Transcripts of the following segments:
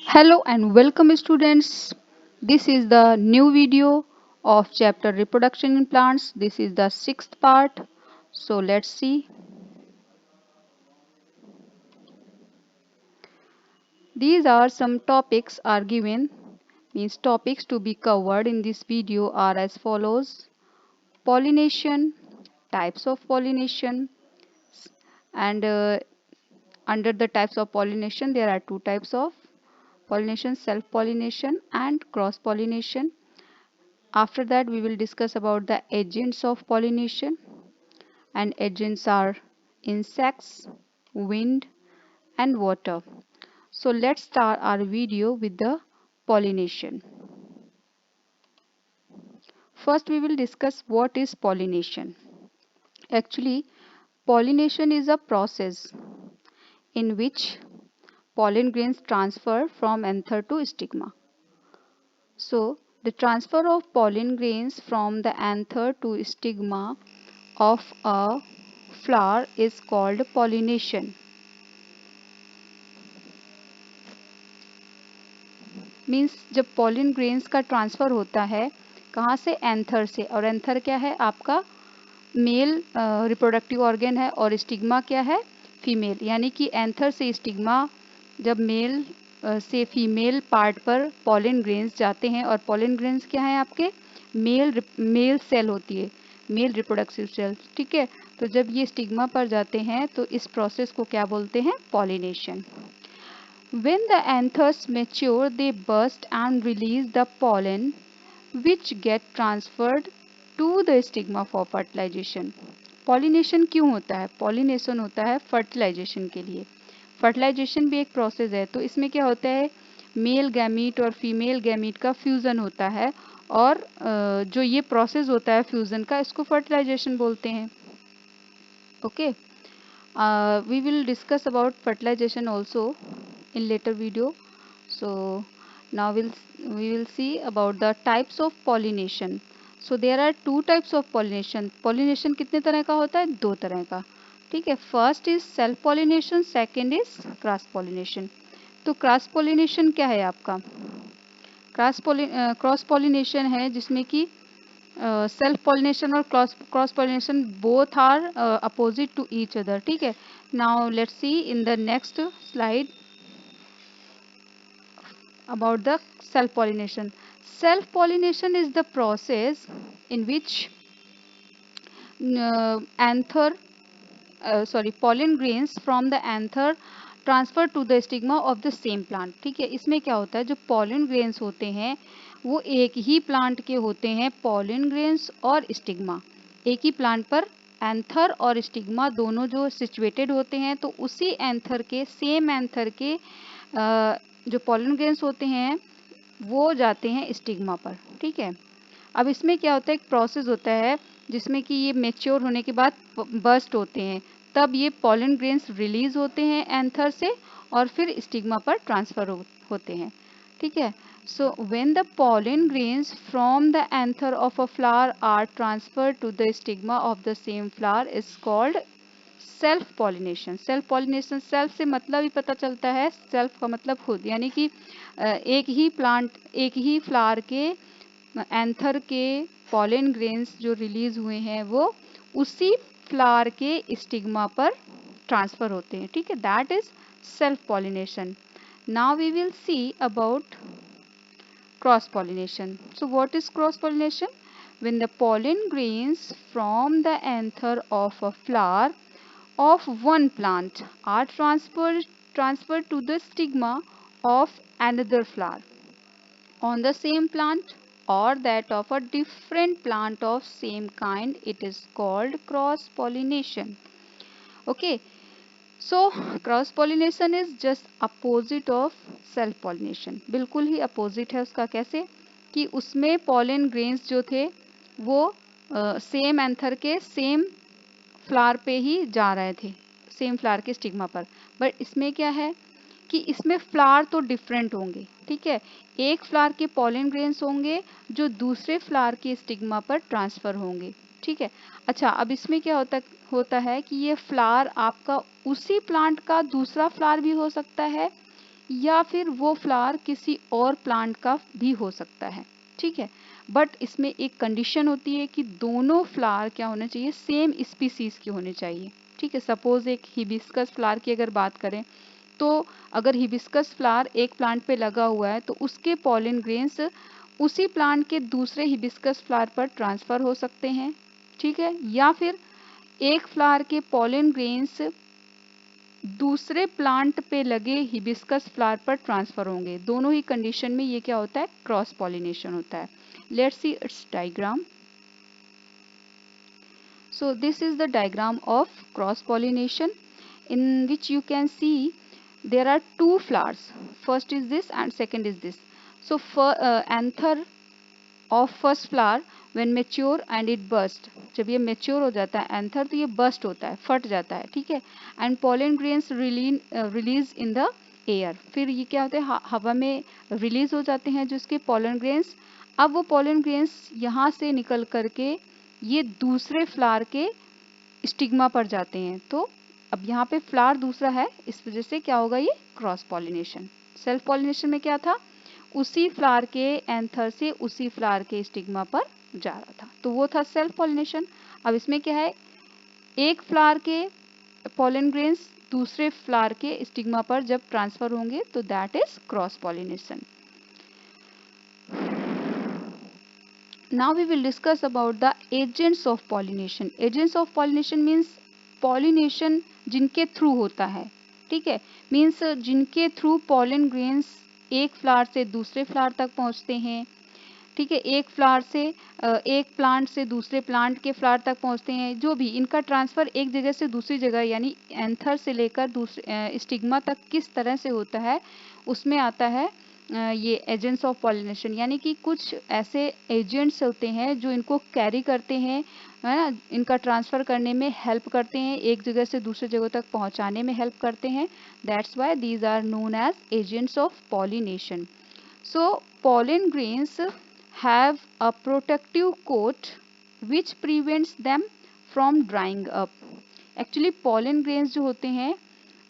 Hello and welcome students. This is the new video of chapter reproduction in plants. This is the sixth part. So let's see. These are some topics are given. Means topics to be covered in this video are as follows. Pollination, types of pollination, and under the types of pollination there are two types of pollination, self pollination and cross pollination. After that, we will discuss about the agents of pollination, and agents are insects, wind, and water. So let's start our video with the pollination. First, we will discuss what is pollination. Actually, pollination is a process in which pollen grains transfer from anther to stigma. So, the transfer of pollen grains from the anther to stigma of a flower is called pollination. Means जब pollen grains का transfer होता है कहाँ से, anther से, और anther क्या है आपका मेल रिप्रोडक्टिव ऑर्गेन है और स्टिग्मा क्या है, फीमेल. यानी कि एंथर से स्टिग्मा जब मेल से फीमेल पार्ट पर पॉलिन ग्रेन्स जाते हैं, और पॉलिन ग्रेन्स क्या है आपके मेल सेल होती है, मेल रिप्रोडक्टिव सेल. ठीक है, तो जब ये स्टिग्मा पर जाते हैं तो इस प्रोसेस को क्या बोलते हैं, pollination. When the anthers mature, they burst and release the pollen, which get transferred to the stigma for fertilization. Pollination क्यों होता है? Pollination होता है fertilization के लिए. Fertilization भी एक प्रोसेस है, तो इसमें क्या होता है, मेल गैमीट और फीमेल गैमीट का फ्यूज़न होता है, और जो ये प्रोसेस होता है फ्यूज़न का, इसको फर्टिलाइजेशन बोलते हैं. Okay, we will discuss about fertilization also in later video. So now we will see about the types of pollination. So there are two types of pollination. Pollination कितने तरह का होता है, दो तरह का. ठीक है, first is self pollination, second is cross pollination. तो क्रॉस पॉलिनेशन क्या है आपका, क्रॉस पॉलिनेशन है जिसमें कि सेल्फ पॉलिनेशन और cross pollination both are opposite to each other. ठीक है, now let's see in the next slide about the self pollination. Self pollination is the process in which anther pollen grains from the anther transfer to the stigma of the same plant. ठीक है, इसमें क्या होता है, जो pollen grains होते हैं वो एक ही प्लांट के होते हैं. पॉलन ग्रेन्स और स्टिग्मा एक ही प्लांट पर, एंथर और स्टिग्मा दोनों जो सिचुएटेड होते हैं, तो उसी एंथर के, सेम एंथर के जो पॉलन ग्रेन्स होते हैं वो जाते हैं स्टिग्मा पर. ठीक है, अब इसमें क्या होता है, एक प्रोसेस होता है जिसमें कि ये मेच्योर होने के बाद बर्स्ट होते हैं, तब ये पॉलन ग्रेन्स रिलीज होते हैं एंथर से और फिर स्टिग्मा पर ट्रांसफर होते हैं. ठीक है, so when the pollen grains from the anther of a flower are transfer to the stigma of the same flower is called self pollination. Self pollination, self से मतलब ही पता चलता है, सेल्फ का मतलब खुद, यानी कि एक ही प्लांट, एक ही फ्लावर के एंथर के पॉलन ग्रेन्स जो रिलीज हुए हैं वो उसी फ्लावर के स्टिग्मा पर ट्रांसफर होते हैं. ठीक है, that is self pollination. Now we will see about cross pollination. So what is cross pollination? When the pollen grains from the anther of a flower of one plant are transferred to the stigma of another flower on the same plant or that of a different plant of same kind, it is called cross pollination. Okay, so cross pollination is just opposite of self pollination. बिल्कुल ही opposite है उसका. कैसे कि उसमें pollen grains जो थे वो same anther के सेम फ्लावर पे ही जा रहे थे, सेम फ्लावर के स्टिग्मा पर. बट इसमें क्या है कि इसमें फ्लावर तो डिफरेंट होंगे. ठीक है, एक फ्लावर के पॉलन ग्रेन्स होंगे जो दूसरे फ्लावर के स्टिग्मा पर ट्रांसफर होंगे. ठीक है, अच्छा, अब इसमें क्या होता है कि ये फ्लावर आपका उसी प्लांट का दूसरा फ्लावर भी हो सकता है या फिर वो फ्लावर किसी और प्लांट का भी हो सकता है, ठीक है। बट इसमें एक कंडीशन होती है कि दोनों फ्लावर क्या होने चाहिए, सेम स्पीसीज के होने चाहिए, ठीक है। सपोज एक हिबिस्कस फ्लावर की अगर बात करें, तो अगर हिबिस्कस फ्लावर एक प्लांट पे लगा हुआ है तो उसके पॉलन ग्रेन्स उसी प्लांट के दूसरे हिबिस्कस फ्लावर पर ट्रांसफर हो सकते हैं, ठीक है। या फिर एक फ्लावर के पॉलन ग्रेन्स दूसरे प्लांट पे लगे हिबिस्कस फ्लावर पर ट्रांसफर होंगे। दोनों ही कंडीशन में ये क्या होता है, क्रॉस पॉलिनेशन होता है। Let's see it's diagram. So this is the diagram of cross pollination, in which you can see there are two flowers. First is this and second is this. So for anther of first flower when mature and it burst, जब ये mature हो जाता है anther तो ये burst होता है, फट जाता है, ठीक है। and pollen grains release in the air, फिर ये क्या होता है, हवा में रिलीज हो जाते हैं जो इसके pollen grains। अब वो pollen grains यहाँ से निकल करके ये दूसरे फ्लावर के स्टिग्मा पर जाते हैं। तो अब यहाँ पे फ्लावर दूसरा है, इस वजह से क्या होगा, ये क्रॉस पॉलिनेशन। सेल्फ पॉलिनेशन में क्या था, उसी फ्लावर के एंथर से उसी फ्लावर के स्टिग्मा पर जा रहा था, तो वो था सेल्फ पॉलिनेशन। अब इसमें क्या है, एक फ्लावर के पॉलन ग्रेन्स दूसरे फ्लावर के स्टिग्मा पर जब ट्रांसफर होंगे तो that is cross pollination. Now we will discuss about the agents of pollination. Agents of pollination means pollination जिनके थ्रू होता है, ठीक है। मीन्स जिनके थ्रू pollen grains एक फ्लावर से दूसरे फ्लावर तक पहुंचते हैं, ठीक है। एक फ्लावर से एक प्लांट से दूसरे प्लांट के फ्लावर तक पहुंचते हैं। जो भी इनका ट्रांसफर एक जगह से दूसरी जगह यानी एंथर से लेकर दूसरे स्टिग्मा तक किस तरह से होता है, उसमें आता है ये एजेंट्स ऑफ पॉलिनेशन। यानी कि कुछ ऐसे एजेंट्स होते हैं जो इनको कैरी करते हैं, है ना, इनका ट्रांसफ़र करने में हेल्प करते हैं, एक जगह से दूसरी जगह तक पहुंचाने में हेल्प करते हैं। That's why these are known as agents of pollination. So pollen grains have a protective coat which prevents them from drying up. Actually pollen grains जो होते हैं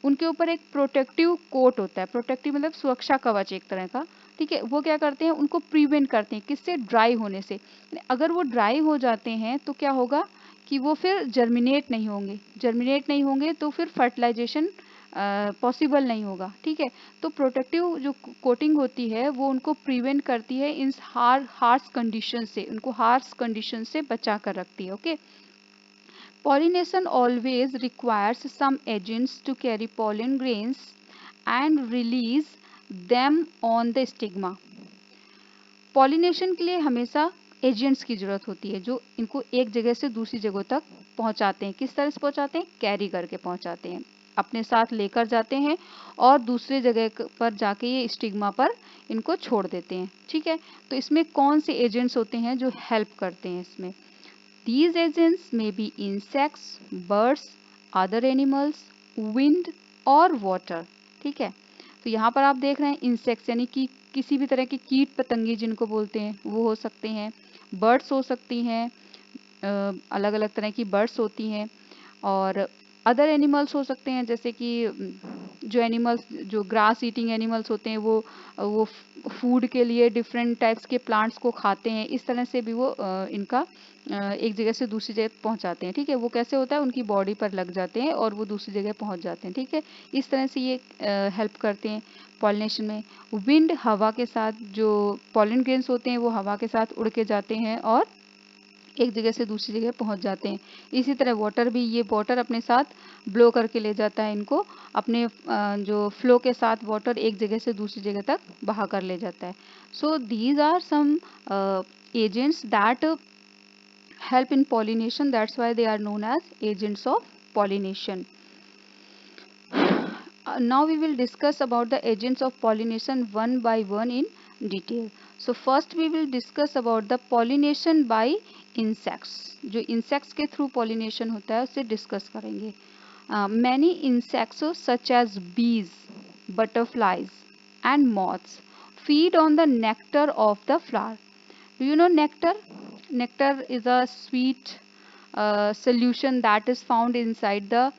उनके ऊपर एक प्रोटेक्टिव कोट होता है। प्रोटेक्टिव मतलब सुरक्षा कवच एक तरह का, ठीक है। वो क्या करते हैं, उनको प्रिवेंट करते हैं, किससे, ड्राई होने से। अगर वो ड्राई हो जाते हैं तो क्या होगा कि वो फिर जर्मिनेट नहीं होंगे, जर्मिनेट नहीं होंगे तो फिर फर्टिलाइजेशन पॉसिबल नहीं होगा, ठीक है। तो प्रोटेक्टिव जो कोटिंग होती है वो उनको प्रिवेंट करती है इन हार्श कंडीशन से, उनको हार्श कंडीशन से बचा कर रखती है, okay. Pollination always requires some agents to carry pollen grains and release them on the stigma. Pollination के लिए हमेशा एजेंट्स की ज़रूरत होती है जो इनको एक जगह से दूसरी जगह तक पहुंचाते हैं। किस तरह से पहुंचाते हैं, कैरी करके पहुंचाते हैं, अपने साथ लेकर जाते हैं और दूसरे जगह पर जाके ये स्टिग्मा पर इनको छोड़ देते हैं, ठीक है। तो इसमें कौन से एजेंट्स होते हैं जो हेल्प करते हैं इसमें, These agents may be insects, birds, other animals, wind और water, ठीक है। तो यहाँ पर आप देख रहे हैं इंसेक्ट्स यानी कि किसी भी तरह के कीट पतंगे जिनको बोलते हैं वो हो सकते हैं, बर्ड्स हो सकती हैं, अलग अलग तरह की बर्ड्स होती हैं, और अदर एनिमल्स हो सकते हैं जैसे कि जो एनिमल्स जो ग्रास ईटिंग एनिमल्स होते हैं वो फूड के लिए डिफरेंट टाइप्स के प्लांट्स को खाते हैं। इस तरह से भी वो इनका एक जगह से दूसरी जगह पहुंचाते हैं, ठीक है। वो कैसे होता है, उनकी बॉडी पर लग जाते हैं और वो दूसरी जगह पहुंच जाते हैं, ठीक है। इस तरह से ये हेल्प करते हैं पॉलिनेशन में। विंड हवा के साथ, जो पॉलन ग्रेन्स होते हैं वो हवा के साथ उड़ के जाते हैं और एक जगह से दूसरी जगह पहुंच जाते हैं। इसी तरह वाटर भी, ये वाटर अपने साथ ब्लो करके ले जाता है इनको, अपने जो फ्लो के साथ वाटर एक जगह से दूसरी जगह तक बहा कर ले जाता है। So these are some agents that help in pollination, that's why they are known as agents of pollination. Now we will discuss about the agents of pollination one by one in detail. So first we will discuss about the pollination by insects. जो insects के through pollination होता है उसे discuss करेंगे. Many insects such as bees, butterflies and moths feed on the nectar of the flower. Do you know nectar? Nectar is a sweet solution that is found inside the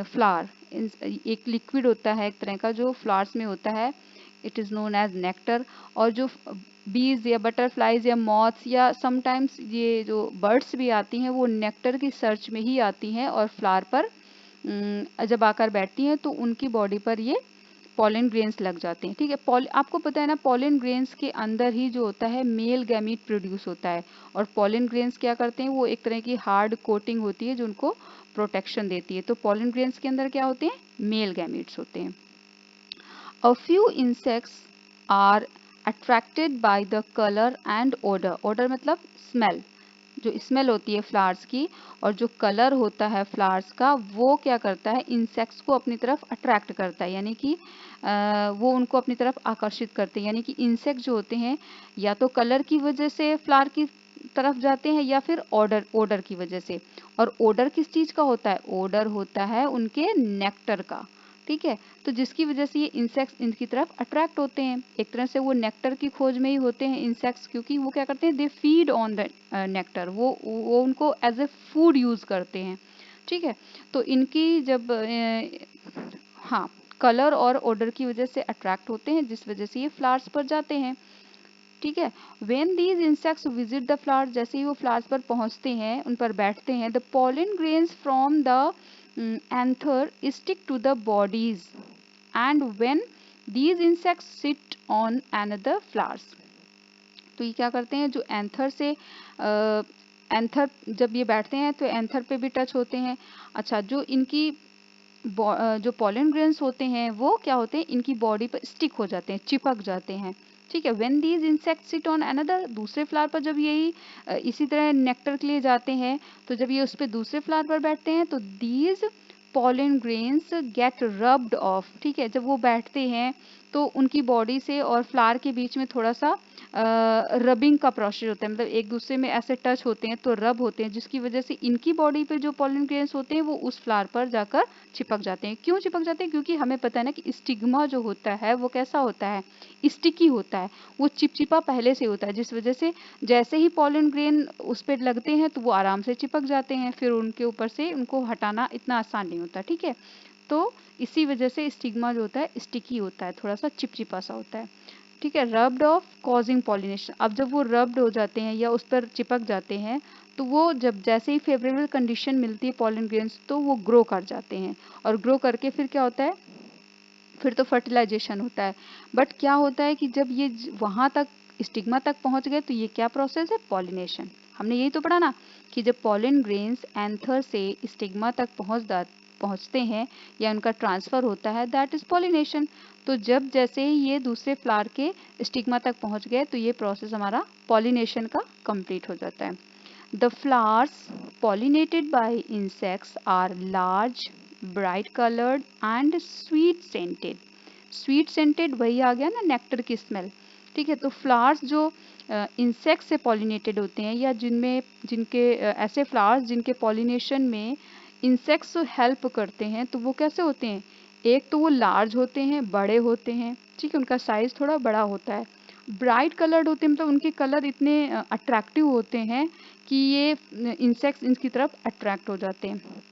flower. एक liquid होता है एक तरह का जो flowers में होता है, it is known as nectar. और जो बीज या बटरफ्लाइज या मॉथ्स या समटाइम्स ये जो बर्ड्स भी आती हैं वो नेक्टर की सर्च में ही आती हैं और फ्लावर पर जब आकर बैठती हैं तो उनकी बॉडी पर ये पॉलन ग्रेन्स लग जाते हैं। ठीक है, आपको पता है ना, पॉलन ग्रेन्स के अंदर ही जो होता है मेल गैमीट प्रोड्यूस होता है। और पॉलन ग्रेन्स क्या करते हैं, वो एक तरह की हार्ड कोटिंग होती है जो उनको प्रोटेक्शन देती है। तो पॉलन ग्रेन्स के अंदर क्या होते हैं, मेल गैमीट्स होते हैं। A few insects are attracted by the color and odor। odor मतलब स्मेल, जो स्मेल होती है फ्लावर्स की, और जो कलर होता है फ्लावर्स का वो क्या करता है, इंसेक्ट्स को अपनी तरफ अट्रैक्ट करता है, यानी कि वो उनको अपनी तरफ आकर्षित करते हैं। यानी कि इंसेक्ट जो होते हैं या तो कलर की वजह से फ्लावर की तरफ जाते हैं या फिर ऑर्डर की वजह से। और ऑर्डर किस चीज़ का होता है, ऑर्डर होता है उनके नेक्टर का। ठीक है, तो जिसकी वजह से ये इंसेक्ट्स इनकी तरफ अट्रैक्ट होते हैं। एक तरह से वो नेक्टर की खोज में ही होते हैं इंसेक्ट्स, क्योंकि वो क्या करते हैं, they feed on the nectar, वो उनको एज ए फूड यूज करते हैं। ठीक है, तो इनकी जब हाँ, कलर और ऑर्डर की वजह से अट्रैक्ट होते हैं, जिस वजह से ये फ्लावर्स पर जाते हैं। ठीक है, when these insects visit the flowers, जैसे ही वो फ्लावर्स पर पहुंचते हैं, उन पर बैठते हैं, the pollen grains from the anther stick to the bodies and when these insects sit on another flowers. तो ये क्या करते हैं, जो एंथर से एंथर जब ये बैठते हैं तो एंथर पे भी टच होते हैं। अच्छा, जो इनकी जो पॉलन ग्रेन्स होते हैं वो क्या होते हैं, इनकी बॉडी पर स्टिक हो जाते हैं, चिपक जाते हैं। ठीक है, when these insects sit on another, दूसरे फ्लावर पर जब यही इसी तरह नेक्टर के लिए जाते हैं, तो जब ये उस पर दूसरे फ्लावर पर बैठते हैं तो these pollen grains get rubbed of. ठीक है, जब वो बैठते हैं तो उनकी बॉडी से और फ्लावर के बीच में थोड़ा सा रबिंग का प्रोसेस होता है, मतलब एक दूसरे में ऐसे टच होते हैं तो रब होते हैं, जिसकी वजह से इनकी बॉडी पे जो पॉलन ग्रेन्स होते हैं वो उस फ्लावर पर जाकर चिपक जाते हैं। क्यों चिपक जाते हैं, क्योंकि हमें पता है ना कि स्टिग्मा जो होता है वो कैसा होता है, स्टिकी होता है, वो चिपचिपा पहले से होता है, जिस वजह से जैसे ही पॉलन ग्रेन उस पर लगते हैं तो वो आराम से चिपक जाते हैं, फिर उनके ऊपर से उनको हटाना इतना आसान नहीं होता। ठीक है, तो इसी वजह से स्टिग्मा जो होता है स्टिकी होता है, थोड़ा सा चिपचिपा सा होता है। ठीक है, रब्ड ऑफ कॉजिंग पॉलिनेशन, अब जब वो रब्ड हो जाते हैं या उस पर चिपक जाते हैं तो वो जब जैसे ही फेवरेबल कंडीशन मिलती है पॉलन ग्रेन्स तो वो ग्रो कर जाते हैं, और ग्रो करके फिर क्या होता है, फिर तो फर्टिलाइजेशन होता है। बट क्या होता है कि जब ये वहां तक स्टिग्मा तक पहुंच गए तो ये क्या प्रोसेस है, पॉलिनेशन। हमने यही तो पढ़ा ना कि जब पॉलन ग्रेन्स एंथर से स्टिग्मा तक पहुंचते हैं या उनका ट्रांसफर होता है, दैट इज पॉलिनेशन। तो जब जैसे ही ये दूसरे फ्लावर के स्टिग्मा तक पहुंच गए तो ये प्रोसेस हमारा पॉलिनेशन का कंप्लीट हो जाता है। The flowers pollinated by insects are large, bright coloured and sweet scented. Sweet scented वही आ गया ना, नेक्टर की स्मेल। ठीक है, तो फ्लावर्स जो इंसेक्ट से पॉलिनेटेड होते हैं या जिनके ऐसे फ्लावर्स जिनके पॉलिनेशन में इंसेक्ट्स हेल्प करते हैं, तो वो कैसे होते हैं, एक तो वो लार्ज होते हैं, बड़े होते हैं। ठीक है, उनका साइज थोड़ा बड़ा होता है, ब्राइट कलर्ड होते हैं, मतलब उनके कलर इतने अट्रैक्टिव होते हैं कि ये इंसेक्ट्स इनकी तरफ अट्रैक्ट हो जाते हैं।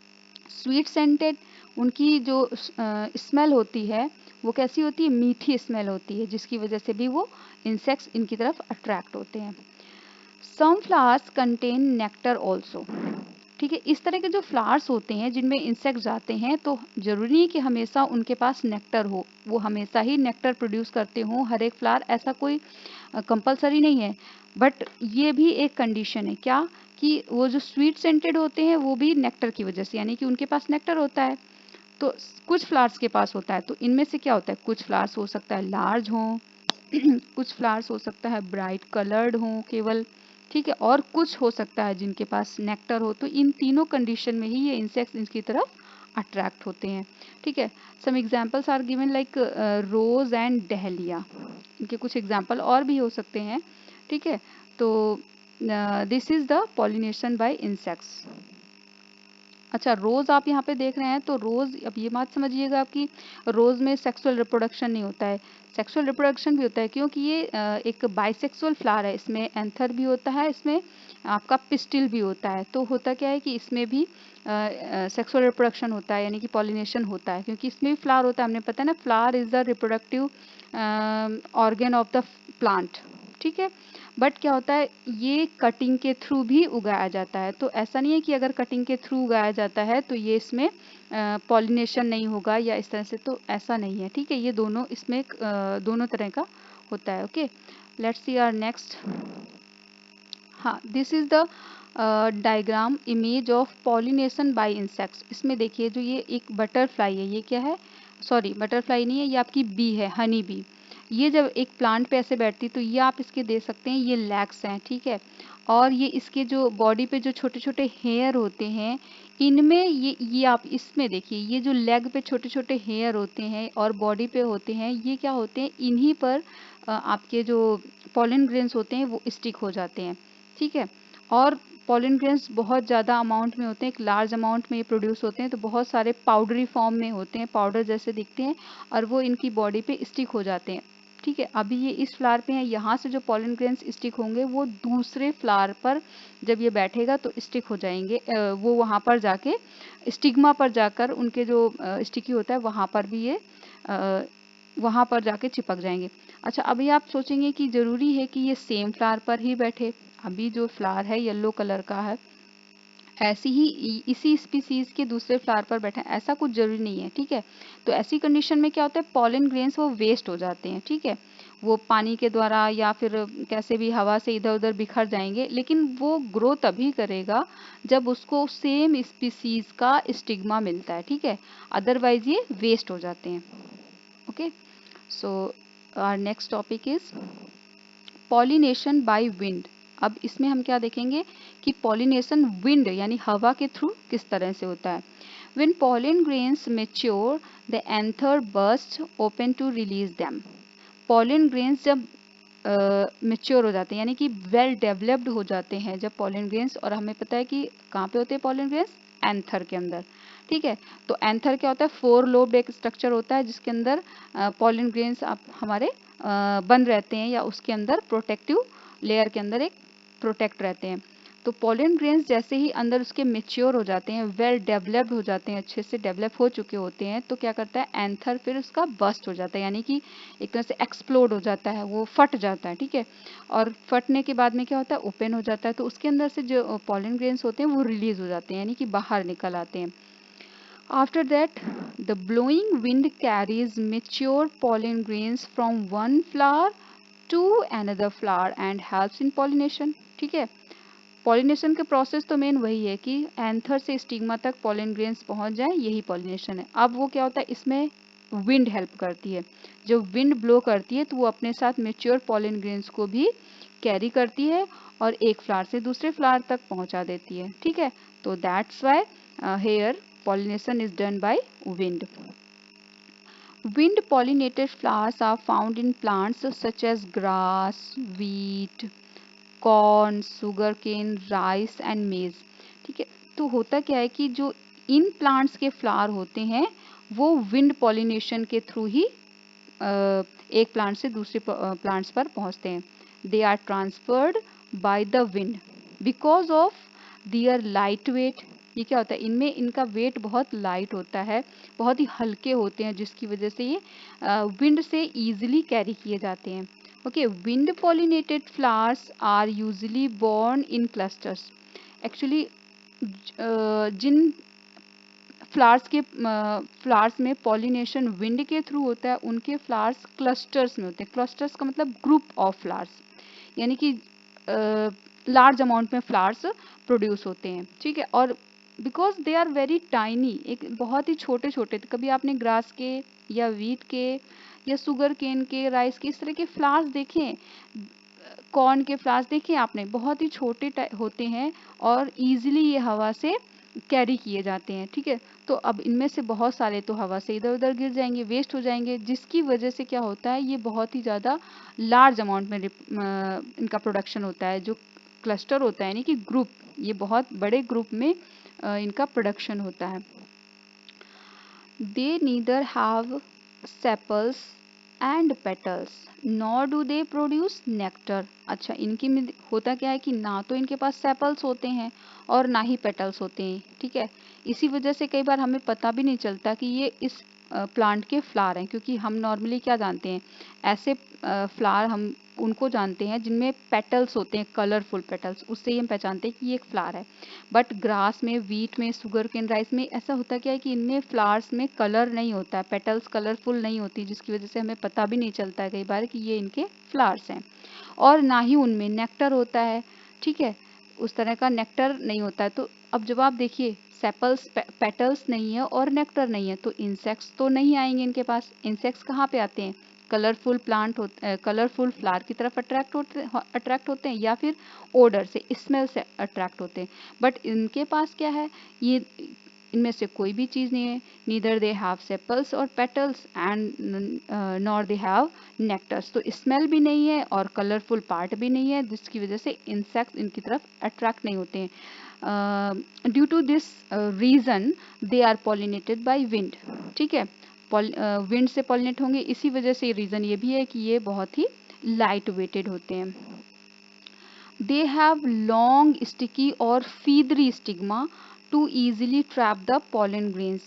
स्वीट सेंटेड, उनकी जो स्मेल होती है वो कैसी होती है, मीठी स्मेल होती है, जिसकी वजह से भी वो इंसेक्ट्स इनकी तरफ अट्रैक्ट होते हैं। Some flowers contain nectar also. ठीक है, इस तरह के जो फ्लावर्स होते हैं जिनमें इंसेक्ट जाते हैं तो जरूरी नहीं कि हमेशा उनके पास नेक्टर हो, वो हमेशा ही नेक्टर प्रोड्यूस करते हो, हर एक फ्लावर ऐसा कोई कंपलसरी नहीं है। बट ये भी एक कंडीशन है क्या, कि वो जो स्वीट सेंटेड होते हैं वो भी नेक्टर की वजह से, यानी कि उनके पास नेक्टर होता है। तो कुछ फ्लावर्स के पास होता है, तो इनमें से क्या होता है, कुछ फ्लावर्स हो सकता है लार्ज हो कुछ फ्लावर्स हो सकता है ब्राइट कलर्ड हो केवल। ठीक है, और कुछ हो सकता है जिनके पास नेक्टर हो। तो इन तीनों कंडीशन में ही ये इंसेक्ट्स इनकी तरफ अट्रैक्ट होते हैं। ठीक है, some examples are given like rose and dahlia, इनके कुछ एग्जांपल और भी हो सकते हैं। ठीक है, तो this is the pollination by insects. अच्छा, रोज़ आप यहाँ पे देख रहे हैं, तो रोज़ अब ये बात समझिएगा कि रोज़ में सेक्सुअल रिप्रोडक्शन नहीं होता है, सेक्सुअल रिप्रोडक्शन भी होता है, क्योंकि ये एक बाइसेक्सुअल फ्लावर है, इसमें एंथर भी होता है, इसमें आपका पिस्टिल भी होता है। तो होता क्या है कि इसमें भी सेक्सुअल रिप्रोडक्शन होता है, यानी कि पॉलिनेशन होता है, क्योंकि इसमें भी फ्लावर होता है। हमने पता है ना, flower is the reproductive organ of the plant, ठीक है। बट क्या होता है, ये कटिंग के थ्रू भी उगाया जाता है। तो ऐसा नहीं है कि अगर कटिंग के थ्रू उगाया जाता है तो ये इसमें पॉलिनेशन नहीं होगा या इस तरह से, तो ऐसा नहीं है, ठीक है। ये दोनों इसमें दोनों तरह का होता है। Okay, let's see our next. हाँ, this is the diagram image of pollination by insects. इसमें देखिए, जो ये एक बटरफ्लाई है, ये क्या है, सॉरी बटरफ्लाई नहीं है, ये आपकी बी है, हनी बी। ये जब एक प्लांट पे ऐसे बैठती, तो ये आप इसके दे सकते हैं, ये लैग्स हैं, ठीक है। और ये इसके जो बॉडी पे जो छोटे छोटे हेयर होते हैं, इनमें ये आप इसमें देखिए, ये जो लेग पे छोटे छोटे हेयर होते हैं और बॉडी पे होते हैं, ये क्या होते हैं, इन्हीं पर आपके जो पॉलन ग्रेन्स होते हैं वो स्टिक हो जाते हैं, ठीक है। और पॉलन ग्रेन्स बहुत ज़्यादा अमाउंट में होते हैं, एक लार्ज अमाउंट में ये प्रोड्यूस होते हैं, तो बहुत सारे पाउडरी फॉर्म में होते हैं, पाउडर जैसे दिखते हैं, और वो इनकी बॉडी पे स्टिक हो जाते हैं, ठीक है। अभी ये इस फ्लावर पे है, यहाँ से जो पॉलन ग्रेन्स स्टिक होंगे वो दूसरे फ्लावर पर जब ये बैठेगा तो स्टिक हो जाएंगे, वो वहाँ पर जाके स्टिग्मा पर जाकर उनके जो स्टिकी होता है वहाँ पर भी ये वहाँ पर जाके चिपक जाएंगे। अच्छा, अभी आप सोचेंगे कि ज़रूरी है कि ये सेम फ्लावर पर ही बैठे। अभी जो फ्लावर है येलो कलर का है, ऐसी ही इसी स्पीसीज के दूसरे फ्लावर पर बैठे, ऐसा कुछ जरूरी नहीं है, ठीक है। तो ऐसी कंडीशन में क्या होता है, पॉलन ग्रेन्स वो वेस्ट हो जाते हैं, ठीक है। वो पानी के द्वारा या फिर कैसे भी हवा से इधर उधर बिखर जाएंगे, लेकिन वो ग्रो तभी करेगा जब उसको सेम स्पीसीज का स्टिग्मा मिलता है, ठीक है। अदरवाइज ये वेस्ट हो जाते हैं। Okay, so our next topic is pollination by wind. अब इसमें हम क्या देखेंगे कि पॉलिनेशन विंड यानी हवा के थ्रू किस तरह से होता है। When pollen grains mature, the anther bursts open to release them. pollen grains जब मेच्योर हो जाते हैं, यानी कि वेल डेवलप्ड हो जाते हैं जब पॉलन ग्रेन्स, और हमें पता है कि कहाँ पे होते हैं पॉलन ग्रेन्स, एंथर के अंदर, ठीक है। तो एंथर क्या होता है, 4 लोब्ड एक स्ट्रक्चर होता है जिसके अंदर पॉलन ग्रेन्स आप हमारे बंद रहते हैं, या उसके अंदर प्रोटेक्टिव लेयर के अंदर एक प्रोटेक्ट रहते हैं। तो पॉलन ग्रेन्स जैसे ही अंदर उसके मेच्योर हो जाते हैं, वेल डेवलप्ड हो जाते हैं, अच्छे से डेवलप हो चुके होते हैं, तो क्या करता है एंथर फिर उसका बस्ट हो जाता है, यानी कि एक तरह से एक्सप्लोड हो जाता है, वो फट जाता है, ठीक है। और फटने के बाद में क्या होता है, ओपन हो जाता है, तो उसके अंदर से जो पॉलन ग्रेन्स होते हैं वो रिलीज हो जाते हैं, यानी कि बाहर निकल आते हैं। After that, the blowing wind carries mature pollen grains from one flower to another flower and helps in pollination, ठीक है। पॉलिनेशन के प्रोसेस तो मेन वही है कि एंथर से स्टिग्मा तक पॉलन ग्रेन्स पहुंच जाए, यही पॉलिनेशन है। अब वो क्या होता है, इसमें विंड हेल्प करती है। जब विंड ब्लो करती है तो वो अपने साथ मेच्योर पॉलन ग्रेन्स को भी कैरी करती है और एक फ्लावर से दूसरे फ्लावर तक पहुंचा देती है, ठीक है। तो that's why air pollination is done by wind. Wind pollinated flowers are found in plants such as grass, wheat, corn, sugar cane, rice and maize, ठीक है। तो होता क्या है कि जो इन प्लांट्स के फ्लावर होते हैं वो विंड पॉलिनेशन के थ्रू ही एक प्लांट से दूसरे प्लांट्स पर पहुंचते हैं। They are transferred by the wind because of their light weight. ये क्या होता है, इनमें इनका वेट बहुत लाइट होता है, बहुत ही हल्के होते हैं, जिसकी वजह से ये विंड से ईजिली कैरी किए जाते हैं। Okay, wind pollinated flowers are usually born in clusters. Actually, जिन फ्लावर्स में पॉलिनेशन विंड के थ्रू होता है, उनके फ्लावर्स क्लस्टर्स में होते हैं। क्लस्टर्स का मतलब ग्रुप ऑफ फ्लावर्स, यानी कि लार्ज अमाउंट में फ्लावर्स प्रोड्यूस होते हैं, ठीक है। और because they are very tiny, एक बहुत ही छोटे छोटे, कभी आपने ग्रास के या वीट के या सुगर केन के, राइस के, इस तरह के फ्लावर्स देखें, कॉर्न के फ्लावर्स देखें आपने, बहुत ही छोटे होते हैं और इजीली ये हवा से कैरी किए जाते हैं, ठीक है। तो अब इनमें से बहुत सारे तो हवा से इधर उधर गिर जाएंगे, वेस्ट हो जाएंगे, जिसकी वजह से क्या होता है, ये बहुत ही ज़्यादा लार्ज अमाउंट में इनका प्रोडक्शन होता है। जो क्लस्टर होता है यानी कि ग्रुप, ये बहुत बड़े ग्रुप में इनका प्रोडक्शन होता है। They neither have sepals and petals nor do they produce nectar. अच्छा, इनके में होता क्या है कि ना तो इनके पास सेपल्स होते हैं और ना ही पेटल्स होते हैं, ठीक है। इसी वजह से कई बार हमें पता भी नहीं चलता कि ये इस प्लांट के फ्लावर हैं, क्योंकि हम नॉर्मली क्या जानते हैं, ऐसे फ्लावर हम उनको जानते हैं जिनमें पेटल्स होते हैं, कलरफुल पेटल्स, उससे ही हम पहचानते हैं कि ये एक फ्लावर है। बट ग्रास में, वीट में, शुगर केन राइस में ऐसा होता क्या है कि इनमें फ्लावर्स में कलर नहीं होता है, पेटल्स कलरफुल नहीं होती, जिसकी वजह से हमें पता भी नहीं चलता है कई बार कि ये इनके फ्लावर्स हैं। और ना ही उनमें नेक्टर होता है, ठीक है, उस तरह का नेक्टर नहीं होता है। तो अब जब आप देखिए सेपल्स, पेटल्स नहीं है और नेक्टर नहीं है, तो इंसेक्ट्स तो नहीं आएंगे इनके पास। इंसेक्ट्स कहाँ पे आते हैं, कलरफुल प्लांट होते, कलरफुल फ्लावर की तरफ अट्रैक्ट होते हैं या फिर ओडर से, स्मेल से अट्रैक्ट होते हैं। बट इनके पास क्या है, ये इनमें से कोई भी चीज़ नहीं है। नीदर दे हैव सेपल्स और petals and nor they have nectars. तो स्मेल भी नहीं है और कलरफुल पार्ट भी नहीं है, जिसकी वजह से इंसेक्ट्स इनकी तरफ अट्रैक्ट नहीं होते हैं। Due to this reason they are pollinated by wind, ठीक है, विंड से पॉलिनेट होंगे। इसी वजह से रीजन ये भी है कि ये बहुत ही लाइट वेटेड होते हैं। दे हैव लॉन्ग स्टिकी और feathery stigma to easily trap the pollen grains,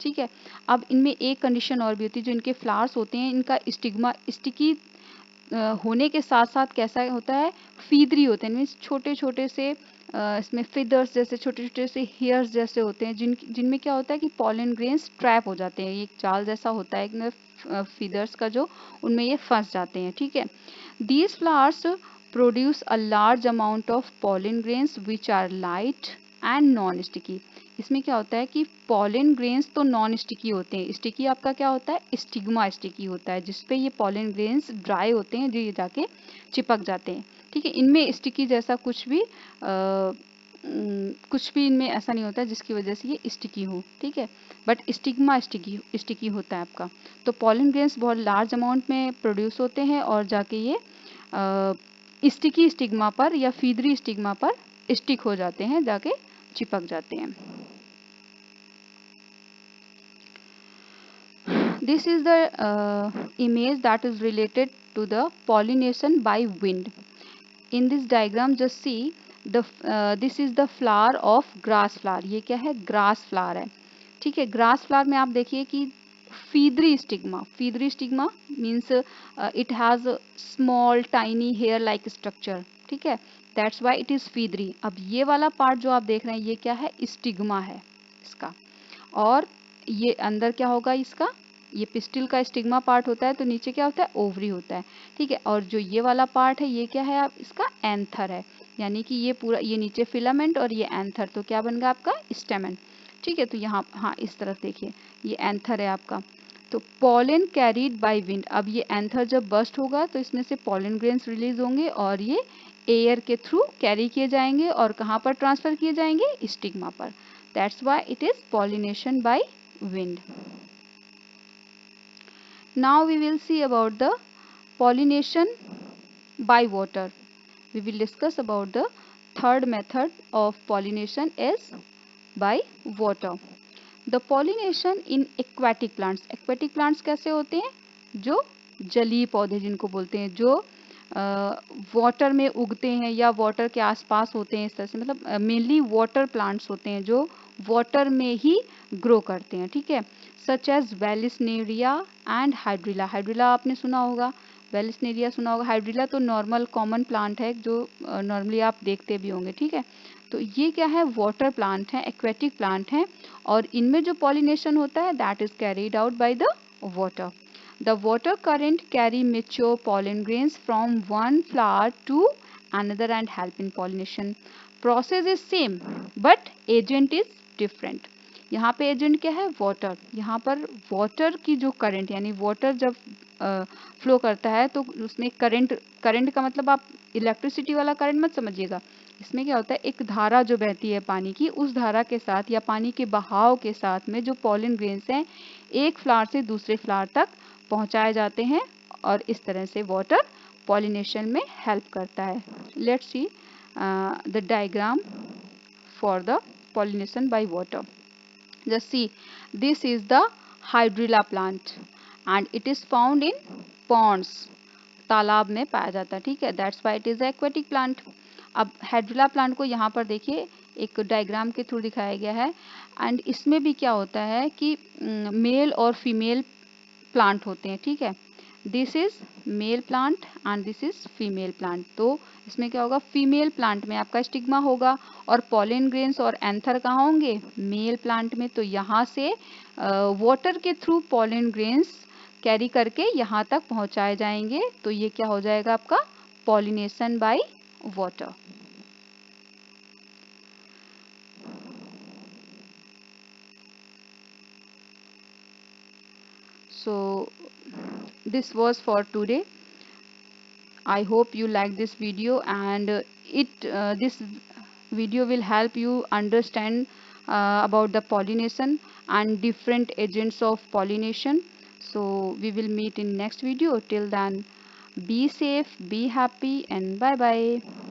ठीक है। अब इनमें एक कंडीशन और भी होती है, जो इनके फ्लावर्स होते हैं, इनका स्टिग्मा स्टिकी होने के साथ साथ कैसा होता है, फीदरी होते हैं, मीन्स छोटे छोटे से इसमें फिदर्स जैसे छोटे छोटे से हेयर्स जैसे होते हैं, जिनमें क्या होता है कि पॉलन ग्रेन्स ट्रैप हो जाते हैं। ये एक जाल जैसा होता है इनमें फीदर्स का, जो उनमें ये फंस जाते हैं, ठीक है। These flowers produce a large amount of pollen grains which are light and non sticky. इसमें क्या होता है कि पॉलन ग्रेन्स तो नॉन स्टिकी होते हैं, स्टिकी आपका क्या होता है, स्टिग्मा स्टिकी होता है, जिसपे ये पॉलन ग्रेन्स ड्राई होते हैं, जो ये जाके चिपक जाते हैं, ठीक है। इनमें स्टिकी जैसा कुछ भी इनमें ऐसा नहीं होता है जिसकी वजह से ये स्टिकी हो, ठीक है। बट स्टिग्मा स्टिकी होता है आपका। तो पॉलन ग्रेन्स बहुत लार्ज अमाउंट में प्रोड्यूस होते हैं और जाके ये स्टिकी स्टिग्मा पर या फीदरी स्टिग्मा पर स्टिक हो जाते हैं, जाके चिपक जाते हैं। This is the image that is related to the pollination by wind. In this diagram just see the this is the flower of grass flower. ये क्या है, grass flower है, ठीक है। grass flower में आप देखिए कि फीदरी stigma means it has a small tiny hair like structure, ठीक है, that's why it is फीदरी। अब ये वाला पार्ट जो आप देख रहे हैं, ये क्या है, स्टिग्मा है इसका। और ये अंदर क्या होगा इसका, ये पिस्टिल का स्टिग्मा पार्ट होता है, तो नीचे क्या होता है, ओवरी होता है, ठीक है। और जो ये वाला पार्ट है, ये क्या है, आप इसका एंथर है, यानी कि ये पूरा, ये नीचे फिलामेंट और ये एंथर, तो क्या बन गया आपका स्टेमन, ठीक है। तो यहाँ, हाँ, इस तरफ देखिए, ये एंथर है आपका। तो पॉलन कैरीड बाय विंड, अब ये एंथर जब बस्ट होगा तो इसमें से पॉलन ग्रेन्स रिलीज होंगे और ये एयर के थ्रू कैरी किए जाएंगे और कहाँ पर ट्रांसफर किए जाएंगे, स्टिग्मा पर। That's why it is pollination by wind. Now we will see about the pollination by water. We will discuss about the third method of pollination is by water. The pollination in aquatic plants. Aquatic plants कैसे होते हैं, जो जलीय पौधे जिनको बोलते हैं, जो वाटर में उगते हैं या वाटर के आसपास होते हैं, इस तरह से, मतलब मेनली वाटर प्लांट्स होते हैं जो वाटर में ही ग्रो करते हैं, ठीक है। Such as Vallisneria and Hydrilla. Hydrilla आपने सुना होगा, वेलिस्नेरिया सुना होगा। हाइड्रिला तो नॉर्मल कॉमन प्लांट है जो नॉर्मली आप देखते भी होंगे, ठीक है। तो ये क्या है, वाटर प्लांट है, एक्वेटिक प्लांट है, और इनमें जो पॉलिनेशन होता है that is carried out by the water. The water current carry mature pollen grains from one flower to another and help in pollination. Process is same but agent is different. यहाँ पे agent क्या है, water. यहाँ पर water की जो current, यानी water जब फ्लो करता है तो उसमें करंट का मतलब आप इलेक्ट्रिसिटी वाला करंट मत समझिएगा। इसमें क्या होता है, एक धारा जो बहती है पानी की, उस धारा के साथ या पानी के बहाव के साथ में जो पॉलन ग्रेन्स हैं एक फ्लावर से दूसरे फ्लावर तक पहुंचाए जाते हैं और इस तरह से वाटर पॉलिनेशन में हेल्प करता है। Let's see the diagram for the pollination by water. Just see, this is the hydrilla plant and it is found in ponds, तालाब में पाया जाता है, ठीक है, that's why it is aquatic plant. अब हाइड्रिला प्लांट को यहाँ पर देखिए एक डायग्राम के थ्रू दिखाया गया है एंड इसमें भी क्या होता है कि मेल और फीमेल प्लांट होते हैं, ठीक है. This is male plant and this is female plant. तो इसमें क्या होगा, फीमेल प्लांट में आपका स्टिग्मा होगा और पॉलन ग्रेन्स और एंथर कहाँ होंगे, मेल प्लांट में. तो यहाँ से वाटर के थ्रू पॉलन ग्रेन्स कैरी करके यहाँ तक पहुँचाए जाएंगे. तो ये क्या हो जाएगा आपका pollination by water. So this was for today. I hope you like this video and this video will help you understand about the pollination and different agents of pollination. So we will meet in next video. Till then, be safe, be happy, and bye bye.